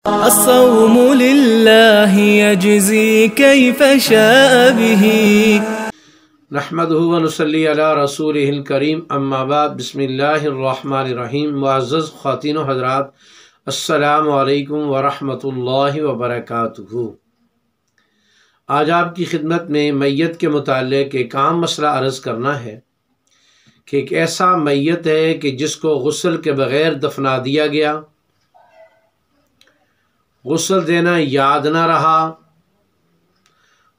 الصوم لله يجزي كيف شاء به نحمده ونصلي على رسوله الكريم اما بعد بسم اللہ الرحمن الرحیم۔ معزز خواتین و حضرات، السلام علیکم ورحمۃ اللہ وبرکاتہ۔ آج آپ کی خدمت میں میت کے متعلق ایک عام مسئلہ عرض کرنا ہے کہ ایک ایسا میت ہے کہ جس کو غسل کے بغیر دفنا دیا گیا، غسل دینا یاد نہ رہا،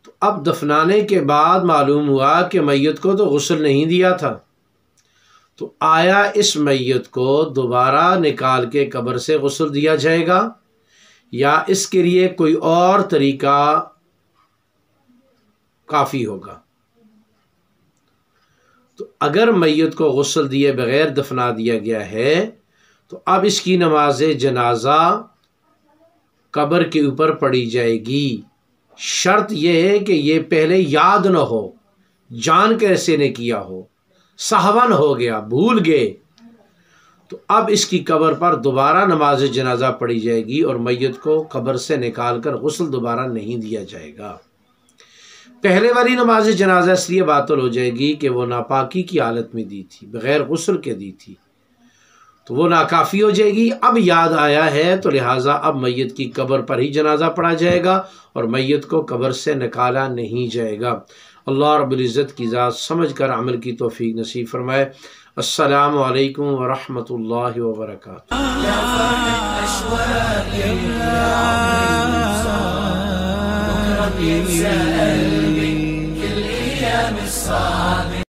تو اب دفنانے کے بعد معلوم ہوا کہ میت کو تو غسل نہیں دیا تھا، تو آیا اس میت کو دوبارہ نکال کے قبر سے غسل دیا جائے گا یا اس کے لیے کوئی اور طریقہ کافی ہوگا؟ تو اگر میت کو غسل دیے بغیر دفنا دیا گیا ہے تو اب اس کی نماز جنازہ قبر کے اوپر پڑھی جائے گی۔ شرط یہ ہے کہ یہ پہلے یاد نہ ہو، جان کیسے نے کیا ہو، سہون ہو گیا، بھول گئے، تو اب اس کی قبر پر دوبارہ نماز جنازہ پڑھی جائے گی اور میت کو قبر سے نکال کر غسل دوبارہ نہیں دیا جائے گا۔ پہلے والی نماز جنازہ اس لیے باطل ہو جائے گی کہ وہ ناپاکی کی حالت میں دی تھی، بغیر غسل کے دی تھی، تو وہ ناکافی ہو جائے گی۔ اب یاد آیا ہے تو لہٰذا اب میت کی قبر پر ہی جنازہ پڑھا جائے گا اور میت کو قبر سے نکالا نہیں جائے گا۔ اللہ رب العزت کی ذات سمجھ کر عمل کی توفیق نصیب فرمائے۔ السلام علیکم ورحمۃ اللہ وبرکاتہ۔